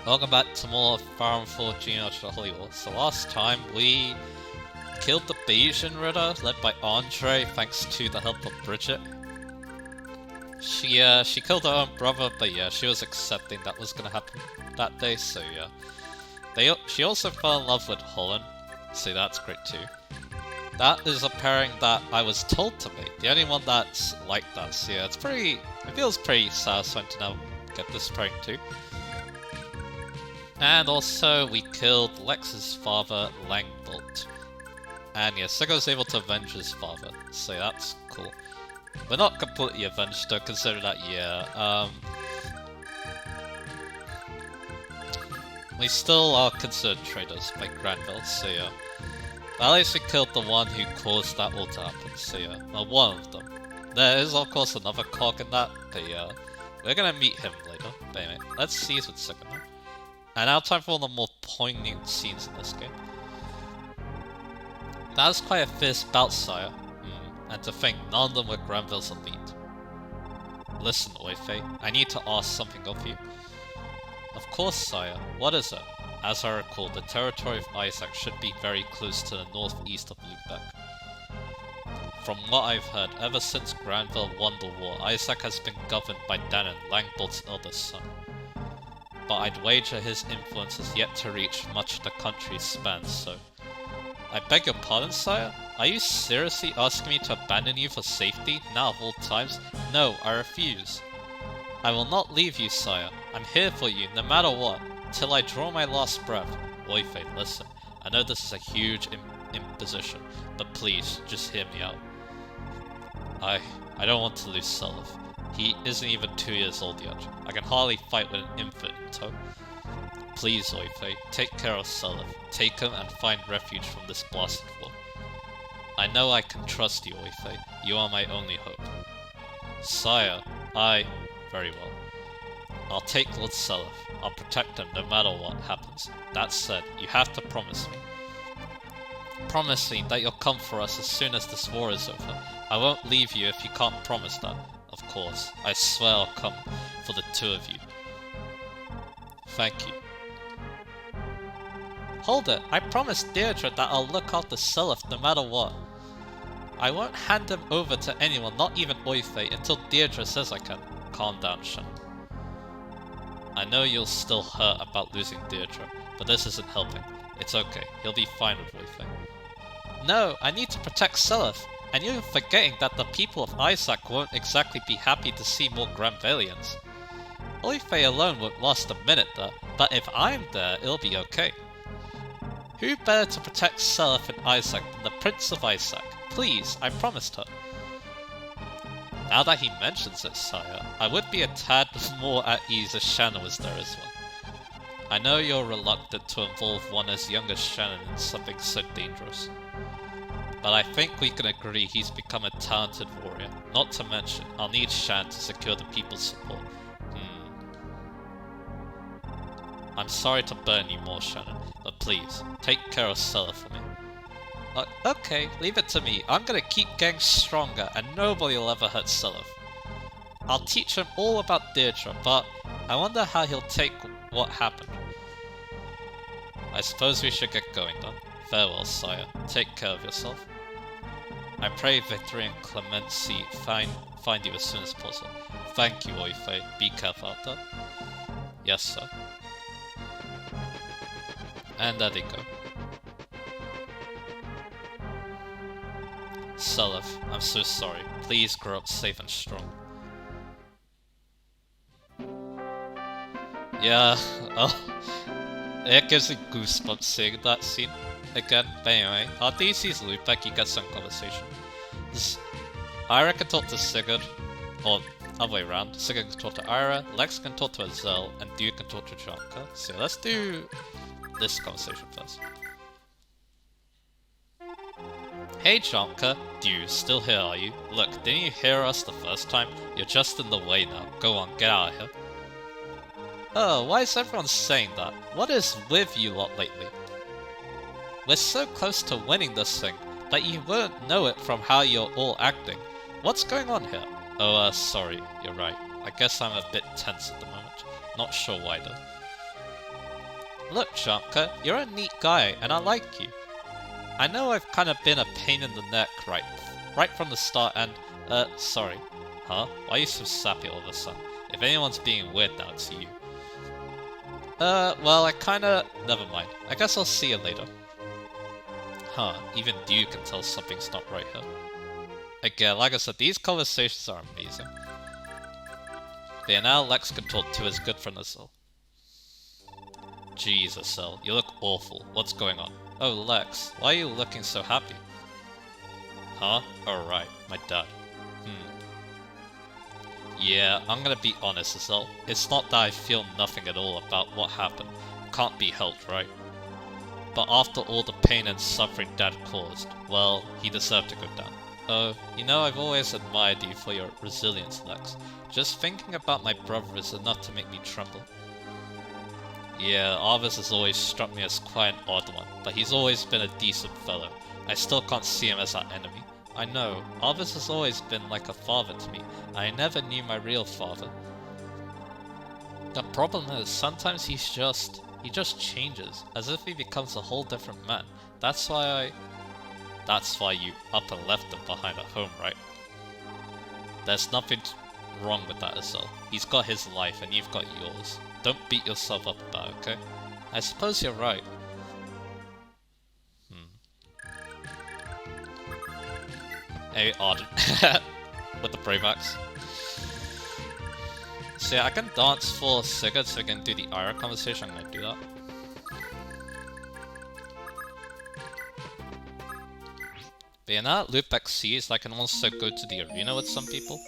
Welcome back to more Farm for Genealogy Hollywood. So last time we killed the Bayesian Ritter, led by Andre, thanks to the help of Bridget. She killed her own brother, but yeah, she was accepting that was gonna happen that day, so yeah. She also fell in love with Holland, so that's great too. That is a pairing that I was told to make, the only one that's like that, so yeah, it feels pretty satisfying to now get this pairing too. And also, we killed Lex's father, Langbolt. And yeah, Sigurd was able to avenge his father, so that's cool. We're not completely avenged though, consider that, yeah, we still are considered traitors by Granville, so yeah. But at least we killed the one who caused that all to happen, so yeah. Well, one of them. There is of course another cog in that, but yeah. We're gonna meet him later. But anyway, let's seize with Sigurd now. And now time for one of the more poignant scenes in this game. That was quite a fierce bout, sire. And to think, none of them were Granville's elite. Listen, Oife, I need to ask something of you. Of course, sire. What is it? As I recall, the territory of Isaac should be very close to the northeast of Lubeck. From what I've heard, ever since Granville won the war, Isaac has been governed by Danon, Langbolt's eldest son. But I'd wager his influence is yet to reach much of the country's span, so... I beg your pardon, sire? Are you seriously asking me to abandon you for safety, now of all times? No, I refuse. I will not leave you, sire. I'm here for you, no matter what, till I draw my last breath. Oife, listen. I know this is a huge imposition, but please, just hear me out. I don't want to lose Selif. He isn't even 2 years old yet. I can hardly fight with an infant in tow. Please, Oife, take care of Selif. Take him and find refuge from this blasted war. I know I can trust you, Oife. You are my only hope. Sire, very well. I'll take Lord Selif. I'll protect him no matter what happens. That said, you have to promise me. Promise me that you'll come for us as soon as this war is over. I won't leave you if you can't promise that. Of course, I swear I'll come for the two of you. Thank you. Hold it! I promised Deirdre that I'll look after Selif no matter what. I won't hand him over to anyone, not even Oife, until Deirdre says I can. Calm down, Shen. I know you'll still hurt about losing Deirdre, but this isn't helping. It's okay, he'll be fine with Oife. No, I need to protect Selif. And you're forgetting that the people of Isaac won't exactly be happy to see more Granvillians. Oife alone won't last a minute though, but if I'm there, it'll be okay. Who better to protect Selif and Isaac than the Prince of Isaac? Please, I promised her. Now that he mentions it, sire, I would be a tad more at ease if Shannon was there as well. I know you're reluctant to involve one as young as Shannon in something so dangerous. But I think we can agree he's become a talented warrior. Not to mention, I'll need Shan to secure the people's support. I'm sorry to burn you more, Shannon, but please, take care of Selif for me. Okay, leave it to me. I'm gonna keep getting stronger, and nobody will ever hurt Selif. I'll teach him all about Deirdre, but I wonder how he'll take what happened. I suppose we should get going then. Farewell, sire. Take care of yourself. I pray victory and clemency find you as soon as possible. Thank you, Oife. Be careful out there. Yes, sir. And there they go. Selif, I'm so sorry. Please grow up safe and strong. Yeah, it gives me goosebumps seeing that scene again. But anyway, after he sees Lubeck, you get some conversation. Ira can talk to Sigurd, or other way around. Sigurd can talk to Ira, Lex can talk to Azel, and Dude can talk to Janka. So let's do this conversation first. Hey Janka, Dude, still here are you? Look, didn't you hear us the first time? You're just in the way now. Go on, get out of here. Oh, why is everyone saying that? What is with you lot lately? We're so close to winning this thing, but you won't know it from how you're all acting. What's going on here? Oh, sorry, you're right. I guess I'm a bit tense at the moment. Not sure why though. Look, Shanka, you're a neat guy, and I like you. I know I've kind of been a pain in the neck right from the start, and, sorry. Huh? Why are you so sappy all of a sudden? If anyone's being weird now, it's you. Well, I kinda... Never mind. I guess I'll see you later. Huh, even you can tell something's not right here. Again, like I said, these conversations are amazing. But yeah, now Lex can talk to his good friend Azul. Jesus, Cell, you look awful. What's going on? Oh, Lex, why are you looking so happy? Huh? Oh, right, my dad. Yeah, I'm gonna be honest, Azul. It's not that I feel nothing at all about what happened. Can't be helped, right? But after all the pain and suffering Dad caused, well, he deserved to go down. Oh, you know, I've always admired you for your resilience, Lex. Just thinking about my brother is enough to make me tremble. Yeah, Arvis has always struck me as quite an odd one, but he's always been a decent fellow. I still can't see him as our enemy. I know, Arvis has always been like a father to me. I never knew my real father. The problem is, sometimes he just changes, as if he becomes a whole different man. That's why you up and left him behind at home, right? There's nothing wrong with that as well. He's got his life and you've got yours. Don't beat yourself up about it, okay? I suppose you're right. Hey, Arden. With the brave axe. So yeah, I can dance for Sigurd so we can do the Ira conversation. I'm gonna do that. But yeah, now Loop XCs, I can also go to the arena with some people.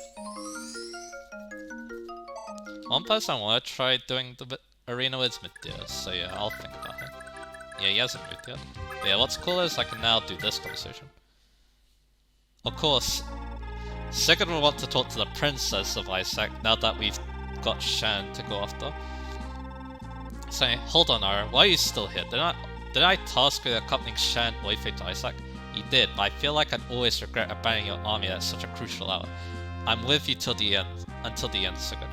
One person I want to try doing the arena with is Medea, so yeah, I'll think about him. Yeah, he hasn't moved yet. But yeah, what's cool is I can now do this conversation. Of course, Sigurd will want to talk to the Princess of Isaac now that we've got Shan to go after. Saying, hold on Ira, why are you still here? Did I task with accompanying Shan Oife to Isaac? You did, but I feel like I'd always regret abandoning your army at such a crucial hour. I'm with you till the end, Sigurd.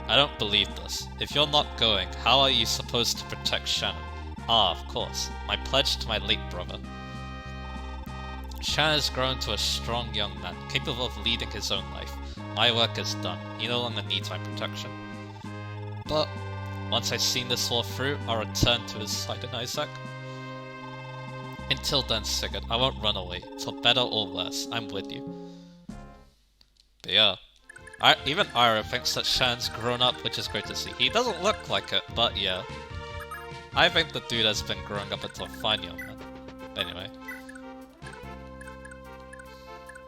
I don't believe this. If you're not going, how are you supposed to protect Shannon? Ah, of course. My pledge to my late brother. Shan has grown to a strong young man, capable of leading his own life. My work is done. He no longer needs my protection. But once I've seen this all through, I'll return to his side in Isaac. Until then, Sigurd, I won't run away. For better or worse, I'm with you. But yeah. Even Ira thinks that Shan's grown up, which is great to see. He doesn't look like it, but yeah. I think the dude has been growing up into a fine young man. But anyway.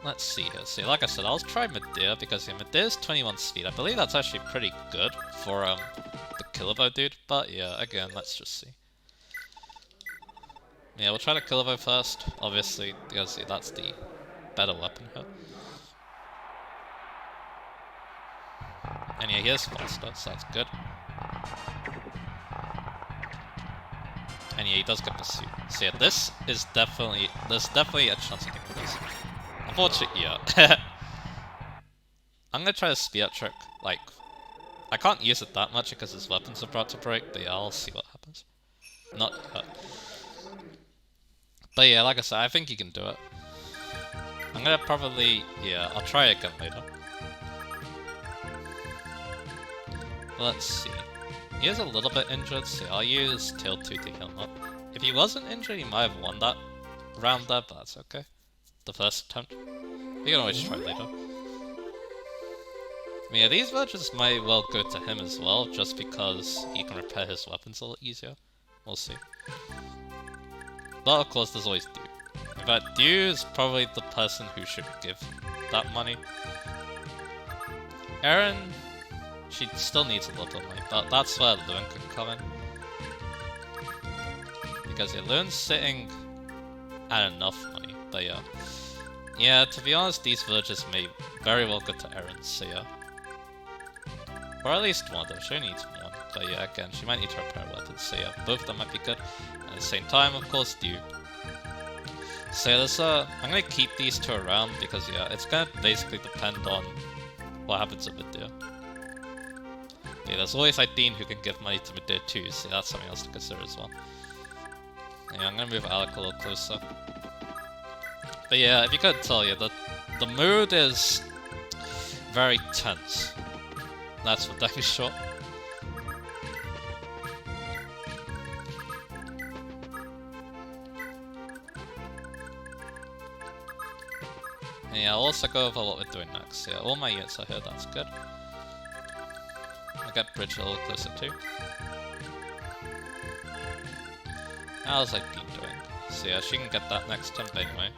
Let's see here. See, like I said, I'll try Medea because yeah, Medea's 21 speed. I believe that's actually pretty good for the Killabo dude. But yeah, again, let's just see. Yeah, we'll try the Killabo first, obviously, because yeah, that's the better weapon here. And yeah, he is faster, so that's good. And yeah, he does get pursued. So yeah, there's definitely a chance of getting this. Unfortunately, yeah. I'm gonna try the spear trick. Like, I can't use it that much because his weapons are about to break, but yeah, I'll see what happens. Not yet. But yeah, like I said, I think he can do it. I'm gonna probably, yeah, I'll try it again later. Let's see. He is a little bit injured, so I'll use Tail 2 to heal him up. If he wasn't injured, he might have won that round there, but that's okay. The first attempt. We can always try later. I mean, yeah, these versions might well go to him as well, just because he can repair his weapons a little easier. We'll see. But of course, there's always Dew. In fact, Dew is probably the person who should give that money. Erin, she still needs a little bit of money, but that's where Loon can come in. Because yeah, Loon's sitting at enough money, but yeah. Yeah, to be honest, these villages may very well go to Erin, so yeah. Or at least one of them, she needs one. But yeah, again, she might need to repair weapons, so yeah, both of them might be good. At the same time, of course, Dew. So yeah, there's I'm gonna keep these two around because yeah, it's gonna basically depend on what happens with Dew. Yeah, there's always Aideen who can give money to Midir too, so that's something else to consider as well. Yeah, I'm gonna move Alec a little closer. But yeah, if you couldn't tell, yeah, the mood is very tense. That's for damn sure. And yeah, I'll also go over what we're doing next. Yeah, all my units are here, that's good. I'll get Bridge a little closer too. How's Aideen doing? So yeah, she can get that next turn anyway.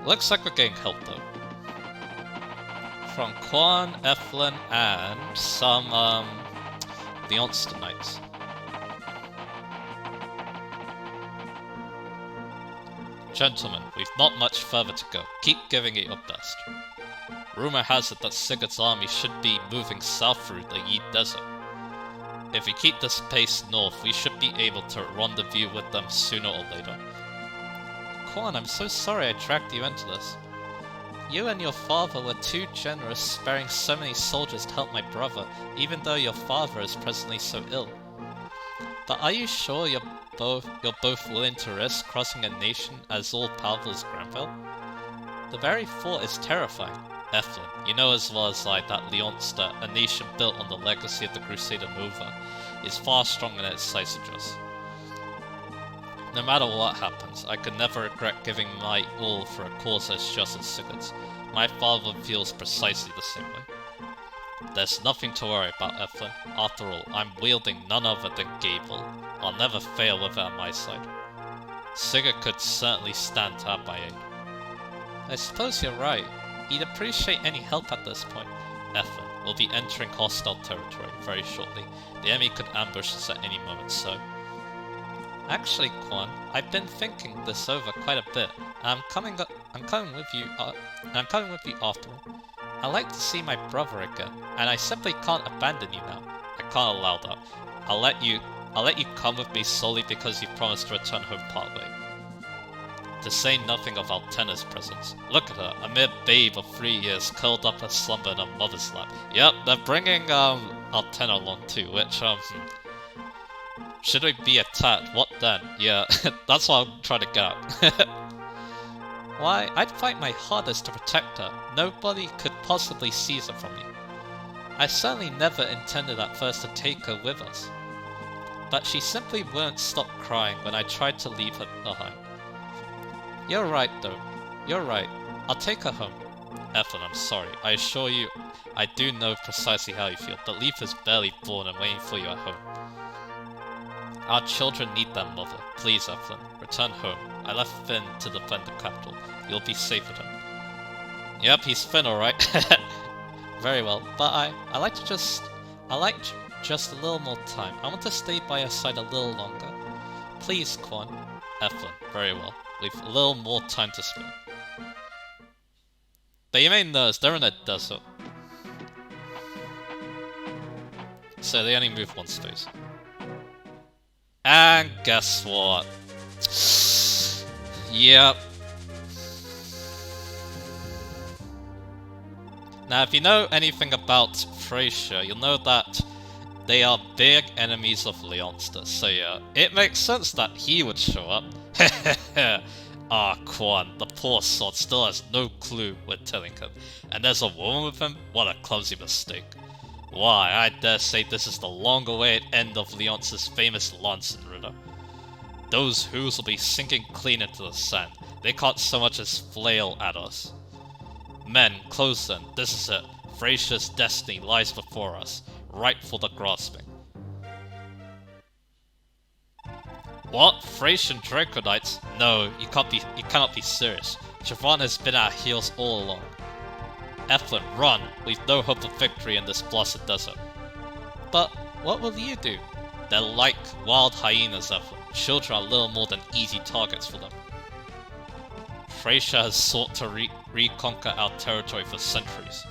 Looks like we're getting help though. From Quan, Eflin, and some Leonster Knights. Gentlemen, we've not much further to go. Keep giving it your best. Rumor has it that Sigurd's army should be moving south through the Yied Desert. If we keep this pace north, we should be able to rendezvous with them sooner or later. Quan, I'm so sorry I dragged you into this. You and your father were too generous, sparing so many soldiers to help my brother, even though your father is presently so ill. But are you sure you're both willing to risk crossing a nation as all-powerful as Granville? The very thought is terrifying. Eflin, you know as well as I that Leonster, a nation built on the legacy of the Crusader Nova, is far stronger than its size suggests. No matter what happens, I could never regret giving my all for a cause as just as Sigurd's. My father feels precisely the same way. There's nothing to worry about, Eflin. After all, I'm wielding none other than Gable. I'll never fail with it at my side. Sigurd could certainly stand to have my aid. I suppose you're right. He'd appreciate any help at this point. Eflin will be entering hostile territory very shortly. The enemy could ambush us at any moment, so... Actually, Quan, I've been thinking this over quite a bit. I'm coming with you after all. I like to see my brother again, and I simply can't abandon you now. I can't allow that. I'll let you come with me solely because you promised to return home partway. To say nothing of Altena's presence. Look at her, a mere babe of 3 years, curled up in slumber in her mother's lap. Yep, they're bringing Altena along too, which should we be attacked? What then? Yeah, that's what I'm trying to get at. Why, I'd fight my hardest to protect her. Nobody could possibly seize her from me. I certainly never intended at first to take her with us. But she simply wouldn't stop crying when I tried to leave her behind. You're right, though. You're right. I'll take her home. Eflin, I'm sorry. I assure you, I do know precisely how you feel, but Leaf is barely born and waiting for you at home. Our children need their mother. Please, Eflin, return home. I left Finn to defend the capital. You'll be safe with him. Yep, he's Finn, alright. Very well, but I like just a little more time. I want to stay by your side a little longer. Please, Quan. Eflin, very well. We've a little more time to spare. But you may notice they're in a desert. So they only move one space. And guess what? Yep. Now, if you know anything about Frasier, you'll know that they are big enemies of Leonster, so yeah, it makes sense that he would show up. Ah, Quan, the poor sod still has no clue we're telling him. And there's a woman with him? What a clumsy mistake. Why, I dare say this is the long-awaited end of Leonce's famous Lansen Ritter. Those whoos will be sinking clean into the sand. They can't so much as flail at us. Men, close then. This is it. Frasier's destiny lies before us, ripe for the grasping. What? Frasian Draconites? No, you cannot be serious. Javon has been at our heels all along. Eflin, run! We've no hope of victory in this blasted desert. But what will you do? They're like wild hyenas, Eflin. Children are little more than easy targets for them. Frasier has sought to reconquer our territory for centuries.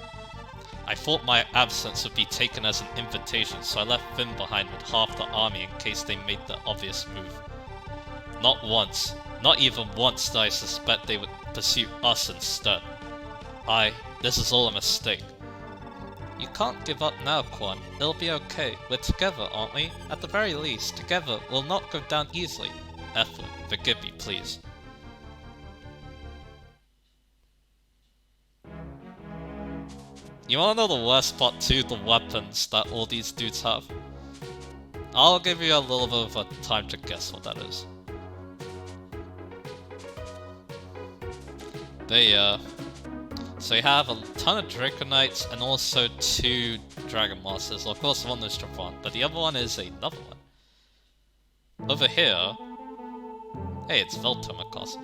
I thought my absence would be taken as an invitation, so I left Finn behind with half the army in case they made the obvious move. Not once, not even once did I suspect they would pursue us instead. This is all a mistake. You can't give up now, Quan. It'll be okay. We're together, aren't we? At the very least, together we'll not go down easily. Evelyn, forgive me, please. You wanna know the worst part too? The weapons that all these dudes have? I'll give you a little bit of a time to guess what that is. So you have a ton of Draconites and also 2 Dragon Masters. Of course, one is Japan, but the other one is another one. Over here... Hey, it's Veltoma Castle.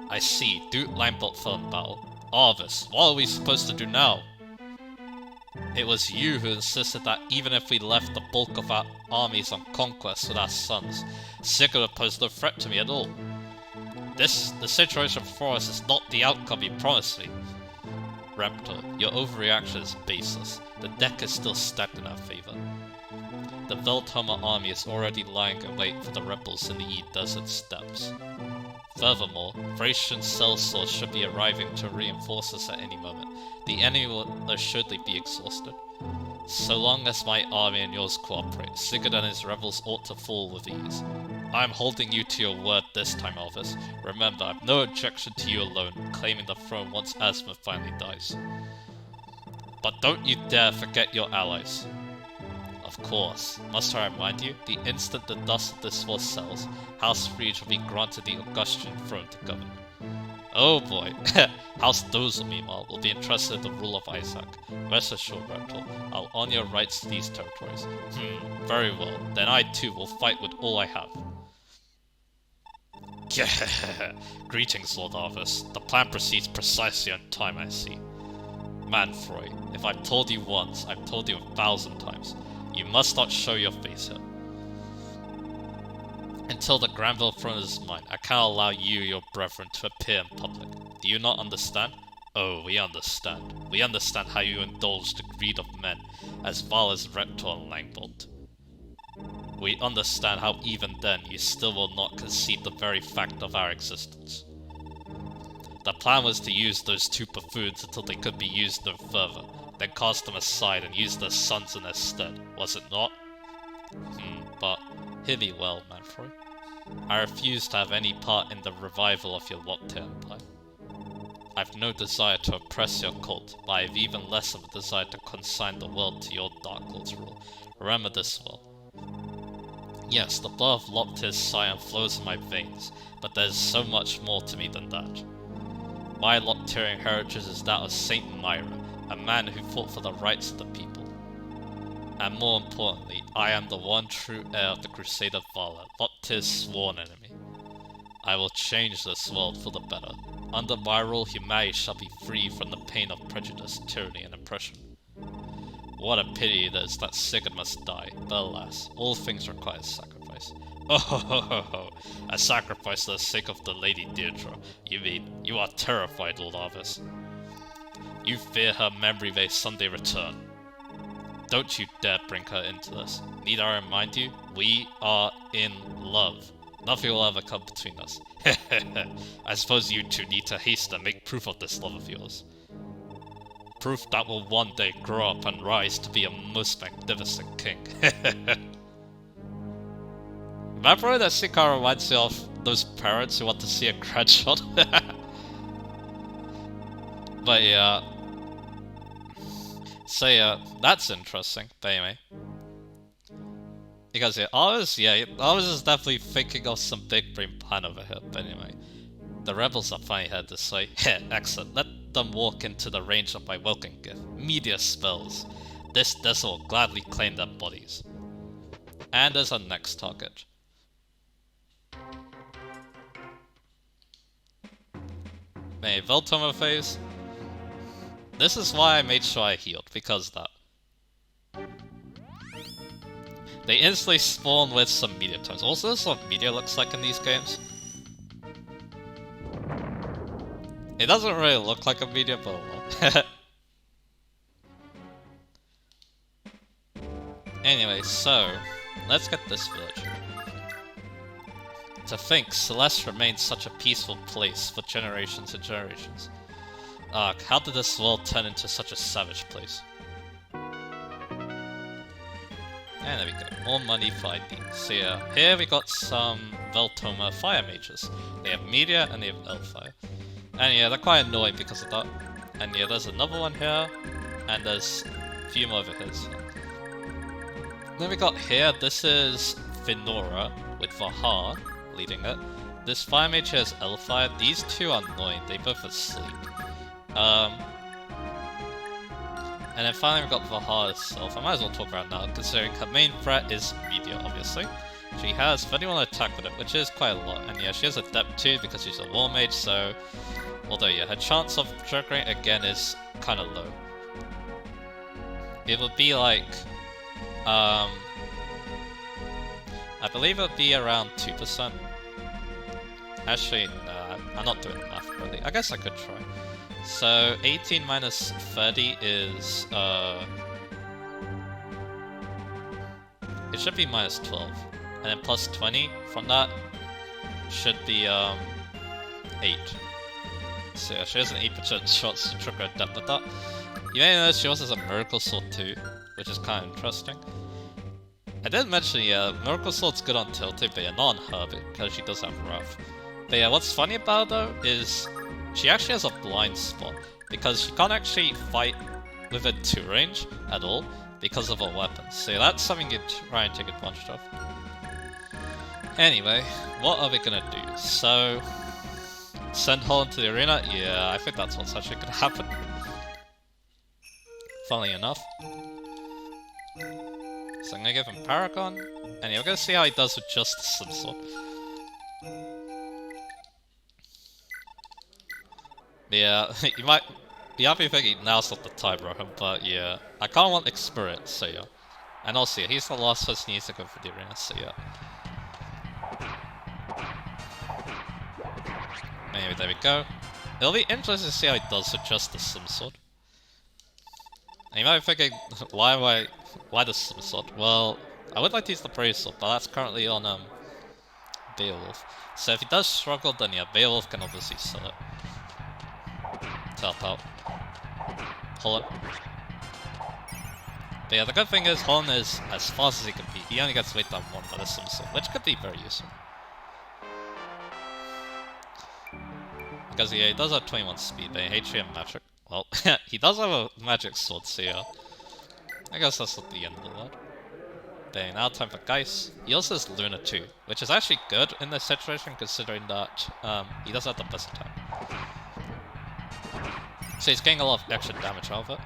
I see. Duke Linebelt fell in battle. Arvis, what are we supposed to do now? It was you who insisted that even if we left the bulk of our armies on conquest with our sons, Sigurd would pose no threat to me at all. The situation before us is not the outcome you promised me. Raptor, your overreaction is baseless. The deck is still stacked in our favor. The Veltoma army is already lying in wait for the rebels in the Yied Desert steppes. Furthermore, Thracian sellswords should be arriving to reinforce us at any moment. The enemy will assuredly be exhausted. So long as my army and yours cooperate, Sigurd and his rebels ought to fall with ease. I am holding you to your word this time, Alvis. Remember, I have no objection to you alone claiming the throne once Asma finally dies. But don't you dare forget your allies. Of course. Must I remind you, the instant the dust of this war settles, House Frege will be granted the Augustian throne to govern. Oh boy. House Dozel, meanwhile, will be entrusted in the rule of Isaac. Rest assured, Reptile, I'll honor your rights to these territories. Very well. Then I too will fight with all I have. Greetings, Lord Arvis. The plan proceeds precisely on time, I see. Manfroy, if I've told you once, I've told you 1,000 times. You must not show your face here. Until the Granville throne is mine, I cannot allow you, your brethren, to appear in public. Do you not understand? Oh, we understand. We understand how you indulge the greed of men, as vile as Rector and Langbolt. We understand how even then you still will not concede the very fact of our existence. The plan was to use those 2 buffoons until they could be used no further, then cast them aside and use their sons in their stead, was it not? But hear me well, Manfroy. I refuse to have any part in the revival of your Lopte Empire. I've no desire to oppress your cult, but I have even less of a desire to consign the world to your Dark Lord's rule. Remember this well. Yes, the blood of Lopte's scion flows in my veins, but there's so much more to me than that. My Lopterian heritage is that of Saint Myra, a man who fought for the rights of the people. And more importantly, I am the one true heir of the Crusader Vala, Lopte's sworn enemy. I will change this world for the better. Under my rule, humanity shall be free from the pain of prejudice, tyranny, and oppression. What a pity it is that Sigurd must die, but alas, all things require sacrifice. Oh ho ho ho ho! A sacrifice for the sake of the Lady Deirdre. You mean, you are terrified, Lord Arvis. You fear her memory may someday return. Don't you dare bring her into this. Need I remind you? We are in love. Nothing will ever come between us. I suppose you two need to hasten and make proof of this love of yours. Proof that will one day grow up and rise to be a most magnificent king. Remember that scene kind of reminds me of those parents who want to see a grandchild? But yeah. So yeah, that's interesting, but anyway. Because yeah, I was just definitely thinking of some big brain plan over here, but anyway. The rebels are finally had to say, excellent, let them walk into the range of my welcome gift. Meteor spells. This desert will gladly claim their bodies. And there's our next target. May Veltoma phase. This is why I made sure I healed, because of that. They instantly spawn with some meteor tones. Also, this is what meteor looks like in these games. It doesn't really look like a meteor, but well. Anyway, so, let's get this village. To think, Celeste remains such a peaceful place for generations and generations. How did this world turn into such a savage place? And there we go, more money for ID. So yeah, here we got some Veltoma fire mages. They have Meteor and they have Elfire. And yeah, they're quite annoying because of that. And yeah, there's another one here, and there's a few more over here. So. Then we got here, this is Finora with Vahar leading it. This fire mage here is Elfire. These two are annoying, they both asleep. And then finally we've got Vahar herself. I might as well talk about now, considering her main threat is Meteor, obviously. She has 31 attack with it, which is quite a lot. And yeah, she has Adept too, because she's a War Mage, so... Although yeah, her chance of triggering again is kind of low. It would be like... I believe it would be around 2%. Actually, nah, I'm not doing math really. I guess I could try. So 18 minus 30 is it should be minus 12, and then plus 20 from that should be 8. So yeah, she has an 8% chance to trigger a depth with that. You may notice she also has a Miracle Sword too, which is kind of interesting. I did mention, yeah, Miracle Sword's good on Tilted, but yeah, not on her because she does have Wrath. But yeah, what's funny about her though is she actually has a blind spot, because she can't actually fight within 2 range at all because of her weapons. So that's something you try and take advantage of. Anyway, what are we gonna do? So, send Holland to the arena? Yeah, I think that's what's actually gonna happen. Funnily enough. So I'm gonna give him Paragon, and yeah, we're gonna see how he does with just the Sim Sword. Yeah, you might be thinking now's not the time, Rohan, but yeah, I kind of want experience, so yeah. And also, yeah, he's the last person who needs to go for the arena, so yeah. Anyway, there we go. It'll be interesting to see how he does with just the Sim Sword. And you might be thinking, why the Sim Sword? Well, I would like to use the Brave Sword, but that's currently on Beowulf. So if he does struggle, then yeah, Beowulf can obviously sell it. Help out. Holland. But yeah, the good thing is Holland is as fast as he can be. He only gets weighed down 1 by the Sim Sword, which could be very useful. Because yeah, he does have 21 speed, but HP and magic. Well, he does have a magic sword, so yeah. I guess that's not the end of that. But now time for Geist. He also has Luna too, which is actually good in this situation considering that he does have the best attack. So he's getting a lot of extra damage out of it.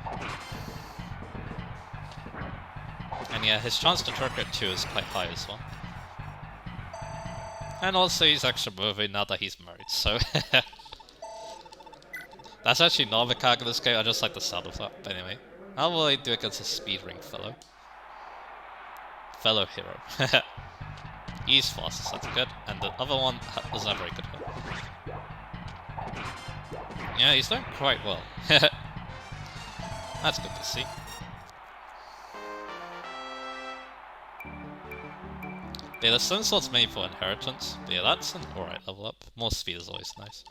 And yeah, his chance to trigger it too is quite high as well. And also he's extra moving now that he's married, so... That's actually not a mechanic in this game, I just like the sound of that. But anyway, how will I do against a speed ring fellow? Fellow hero. He's fast, so that's good. And the other one doesn't have very good hit. Yeah, he's doing quite well. That's good to see. Yeah, the Sim Sword's made for inheritance. But yeah, that's an alright level up. More speed is always nice.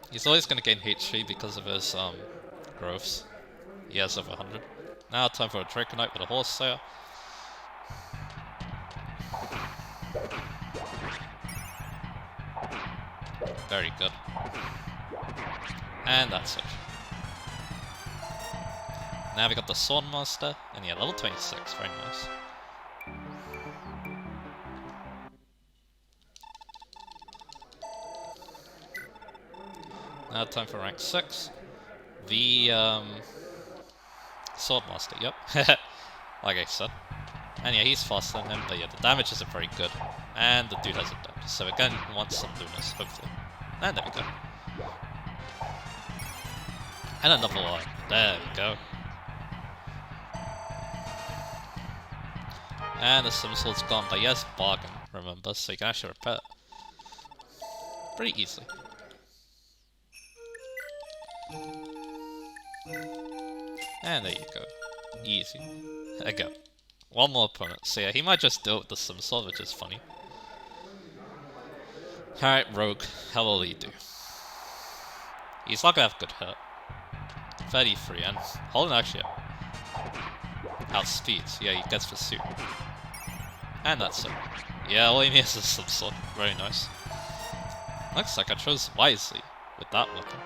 He's always going to gain HP because of his growths. He has over 100. Now time for a Draconite with a Horse Slayer. Very good. And that's it. Now we got the Sword Master, and yeah, level 26, very nice. Now time for rank 6. The Sword Master, yep. Like I said. And yeah, he's faster than him, but yeah, the damage isn't very good. And the dude has a depth, so again, we want some Lunas, hopefully. And there we go. And another one. There we go. And the Sim Sword's gone, but he has Bargain, remember, so you can actually repair it. Pretty easily. And there you go. Easy. Again. One more opponent. So yeah, he might just do it with the Sim Sword, which is funny. Alright, Rogue. How will you do? He's not gonna have good hit. 33, and Holden actually outspeeds. Yeah, he gets pursuit. And that's it. Yeah, all he needs is some sword. Very nice. Looks like I chose wisely with that weapon.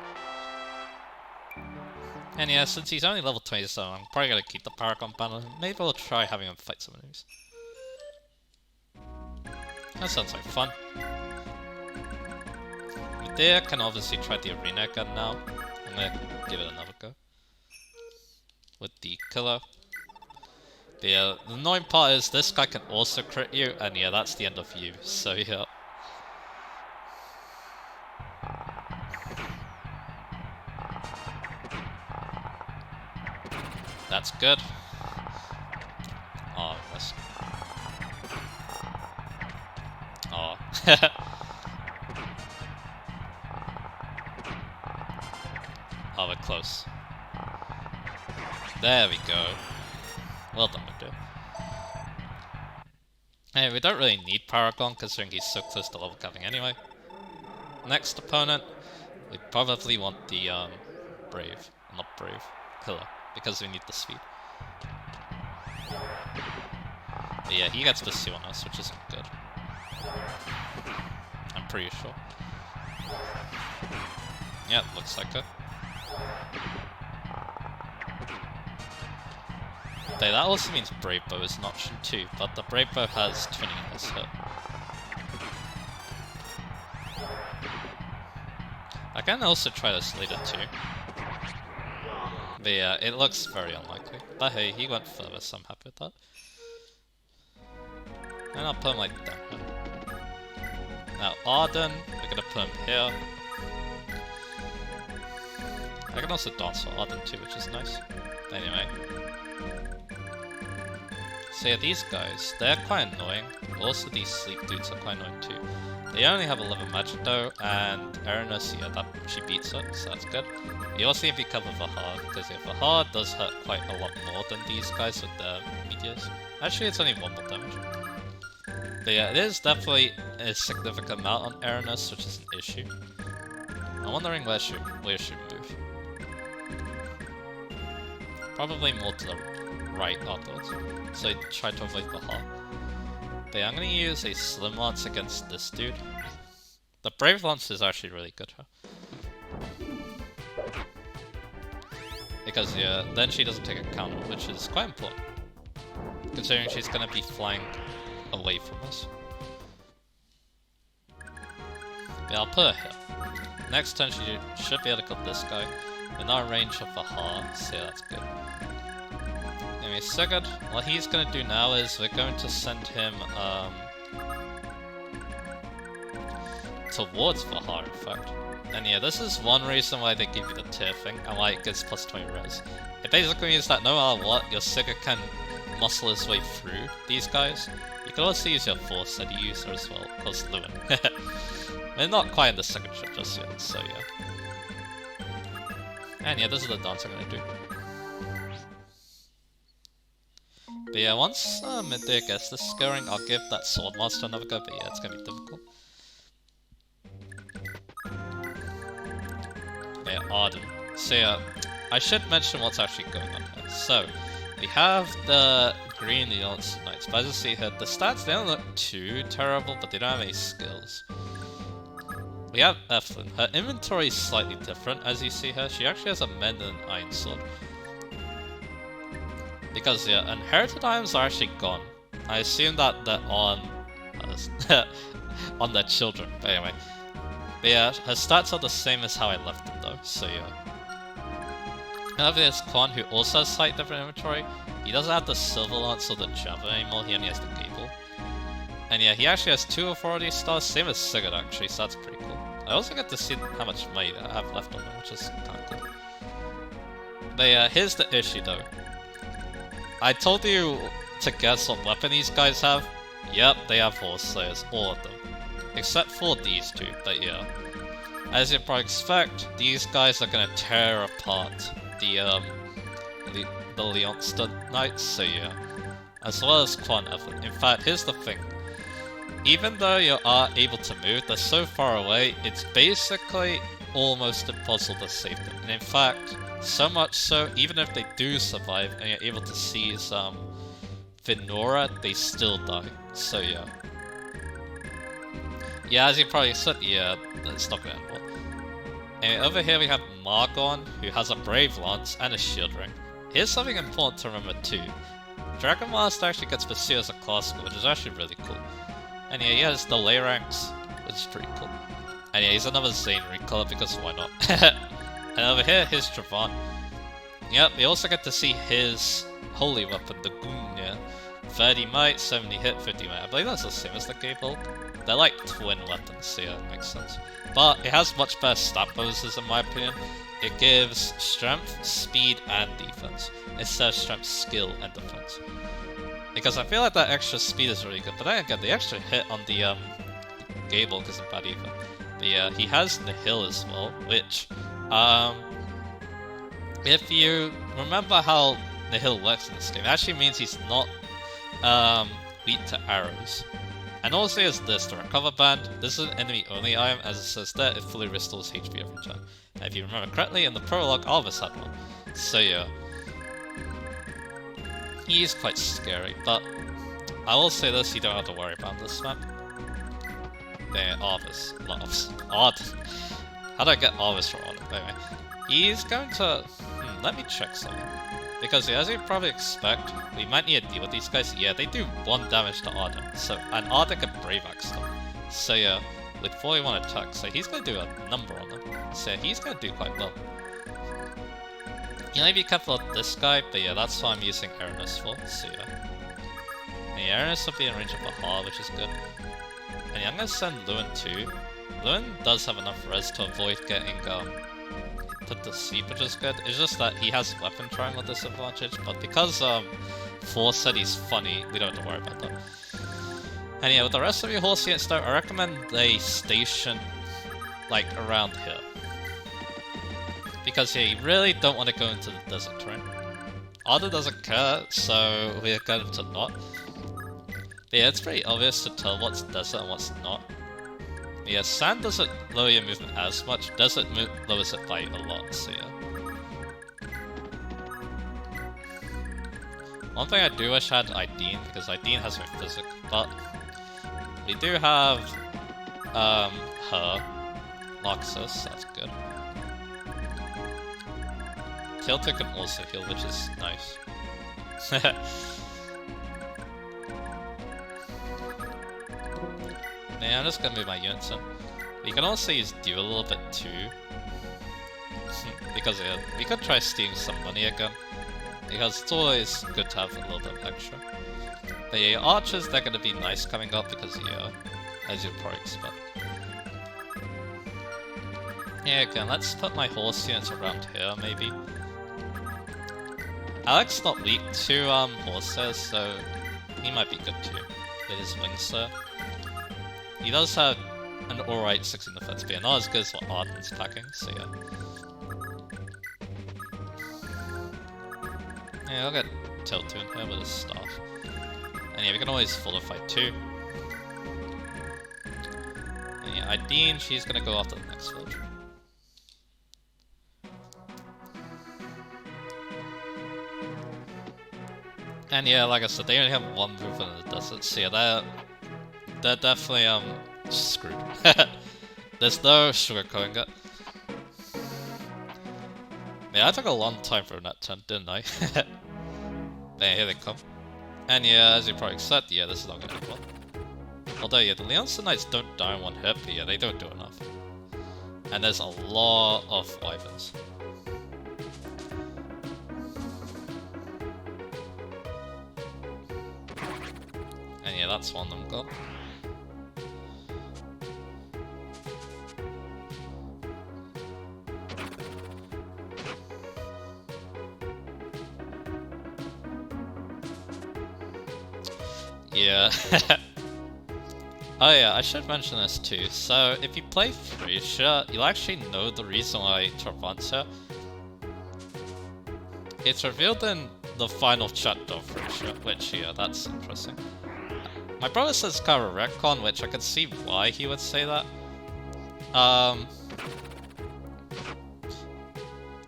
And yeah, since he's only level 27, I'm probably gonna keep the Paragon banner. Maybe we'll try having him fight some enemies. That sounds like fun. There can obviously try the arena again now. I'm gonna give it another go. With the killer. The annoying part is this guy can also crit you, and yeah, that's the end of you, so yeah. That's good. Oh, I missed. Oh. Oh, we're close. There we go. Well done, Victor. Hey, we don't really need Paragon considering he's so close to level capping anyway. Next opponent, we probably want the Brave, not Brave, Killer, because we need the speed. But yeah, he gets pursuit on us, which isn't good. I'm pretty sure. Yeah, looks like it. That also means Brave Bow is an option too, but the Brave Bow has 20 in this hit. I can also try this later too. But yeah, it looks very unlikely. But hey, he went further, so I'm happy with that. And I'll put him like that. Now Arden, we're gonna put him here. I can also dance for Arden too, which is nice. Anyway. So yeah, these guys, they're quite annoying. Also these sleep dudes are quite annoying too. They only have 11 magic though, and Erinus, yeah, she beats it, so that's good. You also need to be covered for hard, because yeah, for hard does hurt quite a lot more than these guys with their meteors. Actually, it's only 1 more damage. But yeah, it is definitely a significant amount on Erinus, which is an issue. I'm wondering where she move. Probably more to the right afterwards, so I try to avoid the heart. But yeah, I'm gonna use a Slim Lance against this dude. The Brave Lance is actually really good, huh? Because yeah, then she doesn't take a counter, which is quite important. Considering she's gonna be flying away from us. But I'll put her here. Next turn she should be able to kill this guy. In our range of the heart, so yeah, that's good. Anyway, Sigurd, what he's going to do now is we're going to send him towards Vahar, in fact. And yeah, this is one reason why they give you the tier thing, and why it gives plus 20 res. It basically means that no matter what, your Sigurd can muscle his way through these guys. You can also use your Force that you use as well, plus Lewin. We're not quite in the second ship just yet, so yeah. And yeah, this is the dance I'm going to do. But yeah, once Midday gets the scoring, I'll give that Sword Master another go, but yeah, it's gonna be difficult. Yeah, Arden. So yeah, I should mention what's actually going on here. So, we have the Green Leon's Knights, but as you see here, the stats, they don't look too terrible, but they don't have any skills. We have Evelyn. Her inventory is slightly different, as you see here. She actually has a Mend and an Iron Sword. Because yeah, inherited items are actually gone. I assume that they're on on their children. But anyway, but yeah, her stats are the same as how I left them though. So yeah. Now there's Quan, who also has slightly different inventory. He doesn't have the Silver Lance or the Javelin anymore. He only has the Gable. And yeah, he actually has 2 authority stars, same as Sigurd actually. So that's pretty cool. I also get to see how much money I have left on them, which is kind of cool. But yeah, here's the issue though. I told you to guess what weapon these guys have. Yep, they have Horse Slayers, all of them. Except for these two, but yeah. As you'd probably expect, these guys are gonna tear apart the Leonster Knights, so yeah. As well as Quan Evelyn. In fact, here's the thing. Even though you are able to move, they're so far away, it's basically almost impossible to save them. And in fact, so much so, even if they do survive and you're able to seize Venora, they still die. So yeah. Yeah, as you probably said, yeah, that's not gonna end well. And over here we have Margon, who has a Brave Lance and a Shield Ring. Here's something important to remember too. Dragon Master actually gets pursued as a class, which is actually really cool. And yeah, he has the lay ranks, which is pretty cool. And yeah, he's another Zane recolor because why not? And over here, here's Travan. Yep, we also get to see his holy weapon, the Gunya. 30 might, 70 hit, 50 might. I believe that's the same as the Gable. They're like twin weapons, so yeah, that makes sense. But it has much better stat bonuses in my opinion. It gives strength, speed, and defense, instead of strength, skill, and defense. Because I feel like that extra speed is really good, but then again, the extra hit on the Gable isn't bad either. But yeah, he has Nihil as well, which, if you remember how Nihil works in this game, it actually means he's not weak to arrows. And also is this, the Recover Band. This is an enemy only item, as it says there, it fully restores HP every turn. And if you remember correctly, in the prologue, Alvis had one. So yeah. He is quite scary, but I will say this, you don't have to worry about this map. There, Arvis. Not Arvis. How do I get Arvis from Arvis? Anyway. He's going to... let me check something. Because as you probably expect, we might need to deal with these guys. Yeah, they do 1 damage to Arden. So, and Arden can Brave Axe them. So yeah, with 41 attacks, so he's going to do a number on them. So he's going to do quite well. You need to be careful of this guy, but yeah, that's what I'm using Aranus for. So yeah. And yeah, Aranus will be in range of Bahar, which is good. And yeah, I'm going to send Lewin too. Lewin does have enough res to avoid getting put to sleep, which is good. It's just that he has weapon triangle disadvantage, but because Force said he's funny, we don't have to worry about that. And yeah, with the rest of your horse units though, I recommend they station like around here. Because yeah, you really don't want to go into the desert terrain. Arda doesn't care, so we're going to not. But yeah, it's pretty obvious to tell what's desert and what's not. Yeah, sand doesn't lower your movement as much, desert lowers it by a lot, so yeah. One thing I do wish I had Ideen, because Ideen has no physic, but we do have her, Noxus, that's good. Tilted can also heal, which is nice. Yeah, I'm just gonna move my units in. You can also use Dew a little bit too. Because yeah, we could try stealing some money again. Because it's always good to have a little bit extra. But yeah, your archers, they're gonna be nice coming up because yeah, as you'd probably expect. Yeah, again, let's put my horse units around here maybe. Alex's not weak to horses, so he might be good too with his wings there. He does have an alright 16 defense, but not as good as what Arden's packing, so yeah. Yeah, I'll get Tiltu in here with his staff. And yeah, we can always follow fight too. And yeah, Ideen, she's gonna go after the next village. And yeah, like I said, they only have 1 movement in the desert, so yeah, they're definitely screwed. There's no sugarcoating it. Yeah, I took a long time for that turn, didn't I? There, here they come. And yeah, as you probably expect, yeah, this is not gonna be well. Although yeah, the Leonson Knights don't die in 1 hit, but yeah, they don't do enough. And there's a lot of wyverns. And yeah, that's one of them gone. Yeah. Oh yeah, I should mention this too. So, if you play Frasier, you'll actually know the reason why Travant's here. It's revealed in the final chapter of Frasier, which, yeah, that's interesting. My brother says it's kind of a retcon, which I could see why he would say that.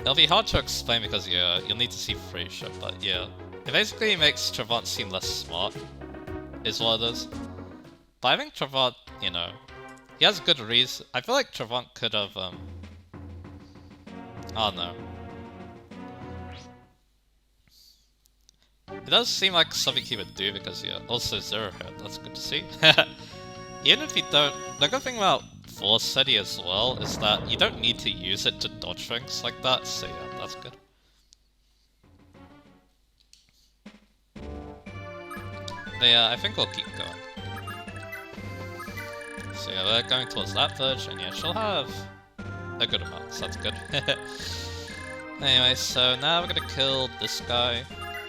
It'll be hard to explain because, yeah, you'll need to see Frasier, but yeah. It basically makes Trevant seem less smart, is what it is. But I think Trevant, you know, he has good reason. I feel like Trevant could have, oh no. It does seem like something he would do because, yeah, also Zero Hit, that's good to see. Even if you don't, the good thing about Force City as well is that you don't need to use it to dodge things like that, so yeah, that's good. But yeah, I think we'll keep going. So yeah, we're going towards that village, and yeah, she'll have a good amount, so that's good. Anyway, so now we're gonna kill this guy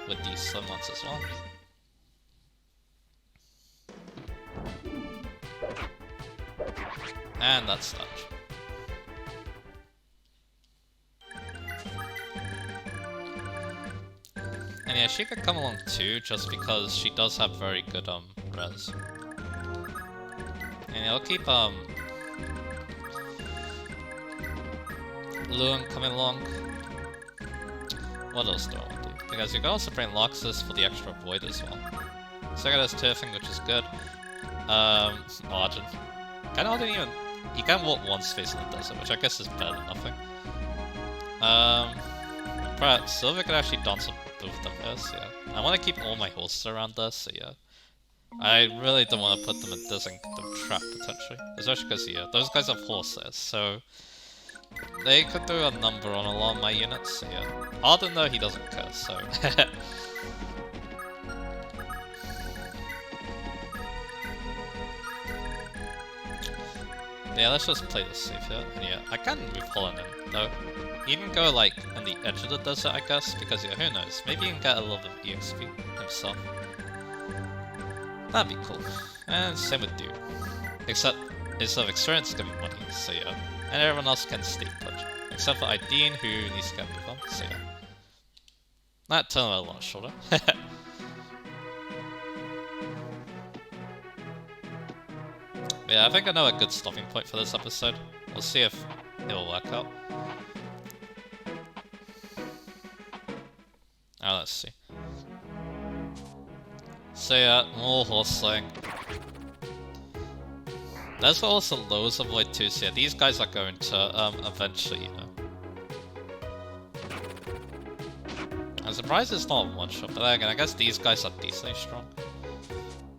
with these slim ones as well. And that's that. And yeah, she could come along too, just because she does have very good res. And yeah, I'll keep Luan coming along. What else do I want to do? Because you can also bring Loxus for the extra void as well. So I got this turfing, which is good. Margin. Kinda didn't even. You can walk one space in the desert, which I guess is better than nothing. Perhaps Silver could actually dance on both of them first, yeah. I want to keep all my horses around there, so yeah. I really don't want to put them in this and get them trapped potentially. Especially because, yeah, those guys have horses, so they could do a number on a lot of my units, so yeah. Arden though, he doesn't care, so. Yeah, let's just play this safe here. And yeah, I can move Holland in, though. He can go, like, on the edge of the desert, I guess, because, yeah, who knows? Maybe he can get a little bit of EXP himself. That'd be cool. And same with Dude. Except, instead of experience, it's gonna be money, so yeah. And everyone else can stay put. Except for Ideen, who needs to get move on, so yeah. That turned out a lot shorter. Yeah, I think I know a good stopping point for this episode. We'll see if it'll work out. Let's see. So yeah, more horse slaying. There's also lows of Void too, so yeah, these guys are going to eventually, you know. I'm surprised it's not a one-shot, but then again, I guess these guys are decently strong.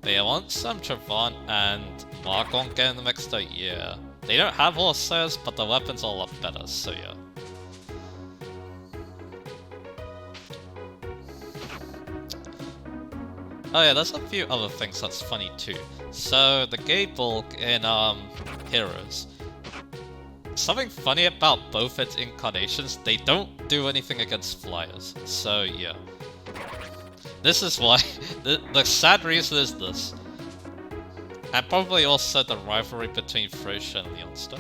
But yeah, once Trevant and Margon get in the mix though, yeah. They don't have horses, but the weapons are a lot better, so yeah. Oh yeah, there's a few other things that's funny too. So, the Gay Bulk in Heroes. Something funny about both its incarnations, they don't do anything against flyers. So yeah. This is why. The sad reason is this. And probably also the rivalry between Frasier and Leonster.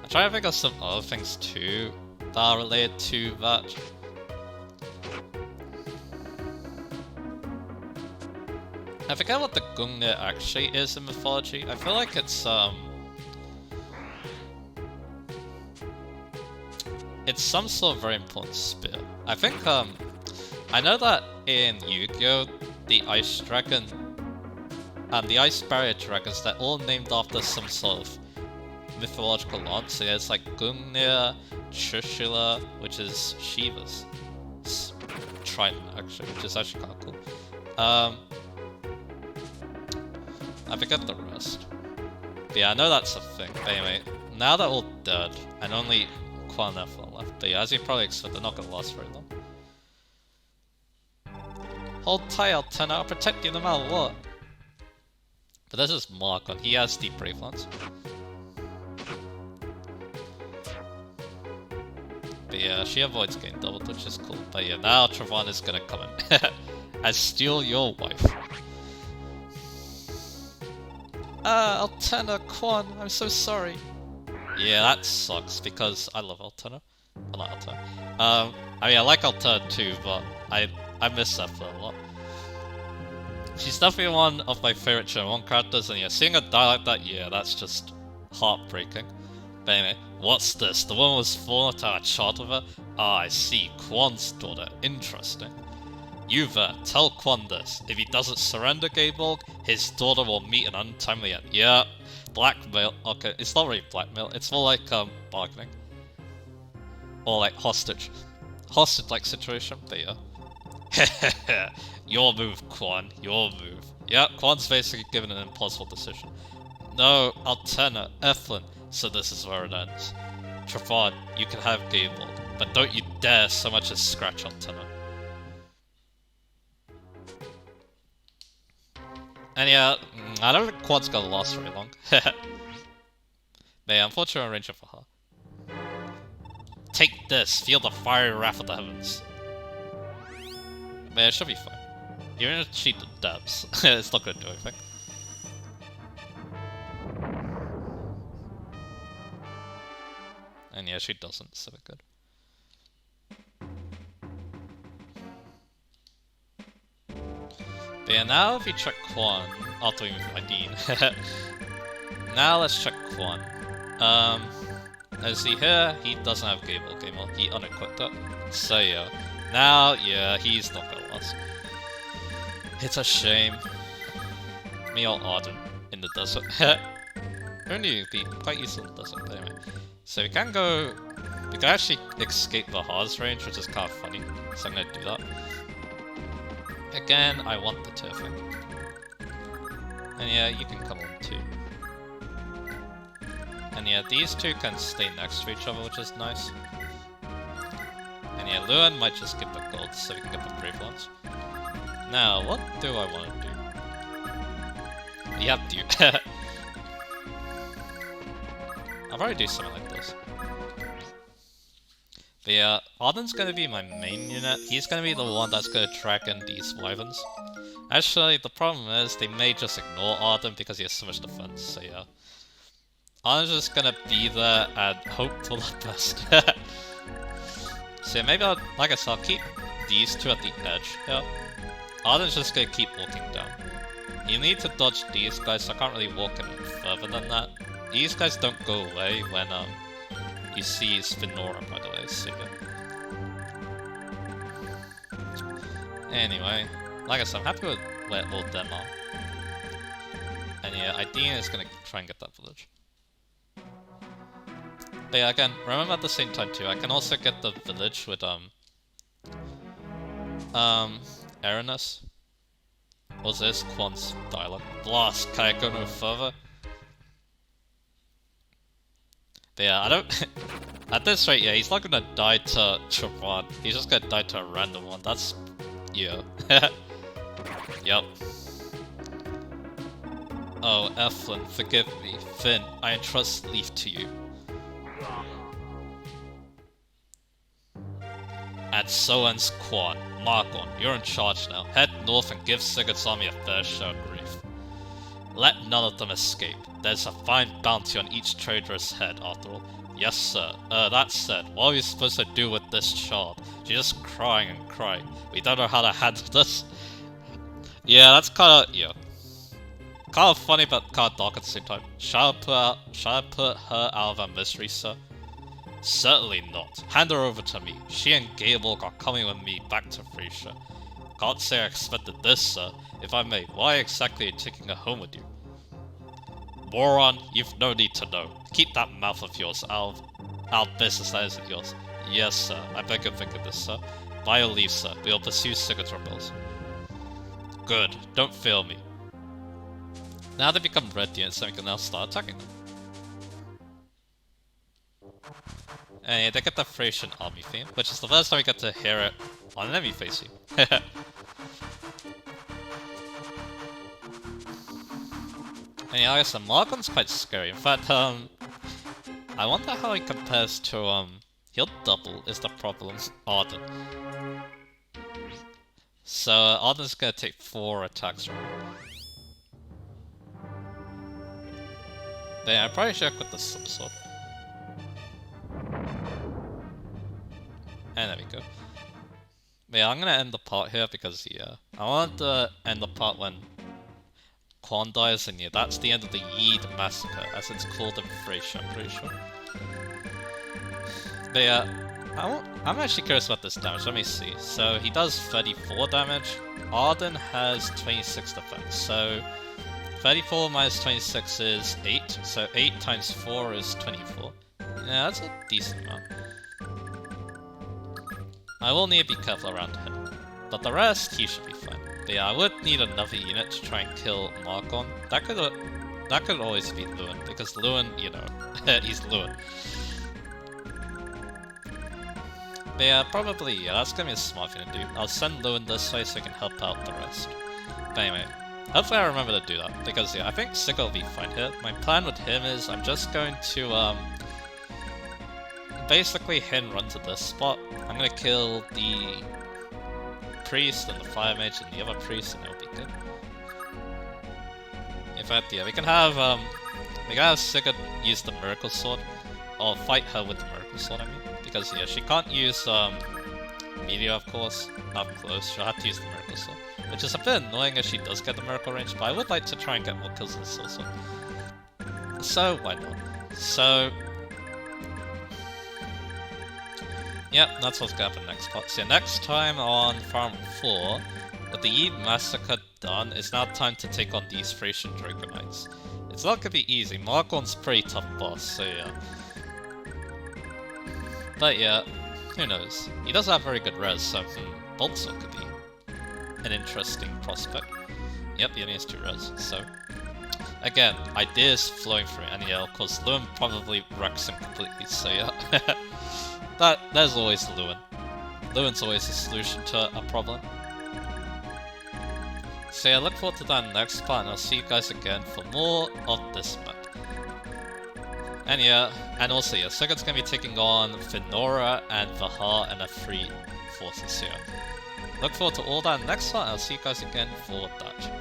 I'm trying to think of some other things too that are related to that. I forget what the Gungnir actually is in mythology. I feel like it's some sort of very important spear. I think I know that in Yu-Gi-Oh! The Ice Dragon and the Ice Barrier Dragons, they're all named after some sort of mythological lord. So yeah, it's like Gungnir, Chushula, which is Shiva's trident actually, which is actually kind of cool. I forget the rest. But yeah, I know that's a thing. But anyway, now they're all dead, and only Quan and Nephilim left. But yeah, as you probably expect, they're not gonna last very long. Hold tight, Altena, I'll protect you no matter what. But this is Margon, he has the Brave Lance. But yeah, she avoids getting doubled, which is cool. But yeah, now Trevant is gonna come in and steal your wife. Altena, Quan, I'm so sorry. Yeah, that sucks, because I love Altena. Well, not Altena. I mean, I like Altena too, but I miss Zephyr a lot. She's definitely one of my favorite Gen 1 characters, and yeah, seeing her die like that, yeah, that's just heartbreaking. But anyway, what's this? The woman was fallen to have a child with her? Ah, I see. Quan's daughter. Interesting. You there, tell Quan this. If he doesn't surrender Gaborg, his daughter will meet an untimely end. Yeah, blackmail. Okay, it's not really blackmail. It's more like, bargaining. Or like hostage. Hostage-like situation, but yeah. Your move, Quan. Your move. Yeah, Quan's basically given an impossible decision. No, Alterna, Eflin. So this is where it ends. Trevard, you can have Gaborg, but don't you dare so much as scratch Alterna. And yeah, I don't think Quad's gonna last very long. But yeah, unfortunately, arrange it for her. Take this, feel the fiery wrath of the heavens. But yeah, it should be fine. Even if she dabs, it's not gonna do anything. And yeah, she doesn't, so we're good. But yeah, now if you check Quan, after we move my Dean. Now let's check Quan. As see here, he doesn't have Gable Gamer, he unequipped it. So yeah, now, yeah, he's not gonna last. It's a shame. Me or Arden in the desert. Only be quite useful in the desert, but anyway. So we can go, we can actually escape the Haas range, which is kind of funny, so I'm gonna do that. Again, I want the turfing. And yeah, you can come on too. And yeah, these two can stay next to each other, which is nice. And yeah, Luan might just get the gold so we can get the brave ones. Now, what do I want to do? Yeah, dude. I'll probably do something like this. But yeah, Arden's gonna be my main unit. He's gonna be the one that's gonna track in these wyverns. Actually, the problem is they may just ignore Arden because he has so much defense, so yeah. Arden's just gonna be there and hope for the best. So yeah, maybe I'll, like I said, I'll keep these two at the edge here. Arden's just gonna keep walking down. You need to dodge these guys, so I can't really walk any further than that. These guys don't go away when, you see Spinora, by the way, so yeah. Anyway, like I said, I'm happy with where all them are. And yeah, Idea is gonna try and get that village. But yeah, again, remember at the same time too, I can also get the village with, Aranus. Was this Quan's dialogue? Blast, can I go no further? But yeah, I don't... At this rate, yeah, he's not gonna die to Trevard. He's just gonna die to a random one. That's... yeah. Yep. Oh, Eflin, forgive me. Finn, I entrust Leaf to you. And so ends Quan. Markon, you're in charge now. Head north and give Sigurd's army a fair share of grief. Let none of them escape. There's a fine bounty on each traitorous head, after all. Yes, sir. That said, what are we supposed to do with this child? She's just crying and crying. We don't know how to handle this. Yeah, that's kinda, yeah. Kinda funny, but kinda dark at the same time. Shall I put her out of her misery, sir? Certainly not. Hand her over to me. She and Gaborg are coming with me back to Frisia. Can't say I expected this, sir. If I may, why exactly are you taking her home with you? Moron, you've no need to know. Keep that mouth of yours out of business that isn't yours. Yes, sir. I beg your forgiveness, sir. By your leave, sir. We will pursue Sigurd's rebels. Good. Don't fail me. Now they become red units, so we can now start attacking them. And yeah, they get the Frisian army theme, which is the first time we get to hear it on an enemy facing. And yeah, like I said, Margon's quite scary. In fact, I wonder how he compares to, he'll double is the problem, Arden. So, Arden's gonna take 4 attacks from him. But yeah, I probably should equip the subsword. And there we go. But yeah, I'm gonna end the part here because, yeah, I wanted to end the part when Quan dies, and yeah, that's the end of the Yied Massacre, as it's called in Frasier, I'm pretty sure. But yeah, I'm actually curious about this damage, let me see. So he does 34 damage, Arden has 26 defense, so 34 minus 26 is 8, so 8 times 4 is 24. Yeah, that's a decent amount. I will need to be careful around him, but the rest, he should be fine. But yeah, I would need another unit to try and kill Markon. That could always be Lewin, because Lewin, you know, he's Lewin. But yeah, probably, yeah, that's gonna be a smart thing to do. I'll send Lewin this way so he can help out the rest. But anyway, hopefully I remember to do that, because yeah, I think Sigurd will be fine here. My plan with him is I'm just going to, basically hit and run to this spot. I'm gonna kill the priest and the fire mage and the other priest, and it'll be good. In fact, yeah, we can have Sigurd use the miracle sword, or fight her with the miracle sword, I mean, because yeah, she can't use meteor, of course, up close. She'll have to use the miracle sword, which is a bit annoying if she does get the miracle range, but I would like to try and get more kills with this also. So why not? So yep, that's what's gonna happen next part. So next time on Farm 4, with the Yied Massacre done, it's now time to take on these Thracian Draconites. It's not gonna be easy. Markon's pretty tough boss, so yeah. But yeah, who knows? He does have very good res, so Boltzor could be an interesting prospect. Yep, he only has 2 res, so again, ideas flowing through, and yeah, of course, Lewin probably wrecks him completely, so yeah. But there's always Lewin. Lewin's always a solution to a problem. So yeah, look forward to that next part, and I'll see you guys again for more of this map. And yeah, and also yeah, Sigurd's gonna be taking on Finora and Vahar and the 3 forces here. Look forward to all that next part, and I'll see you guys again for that.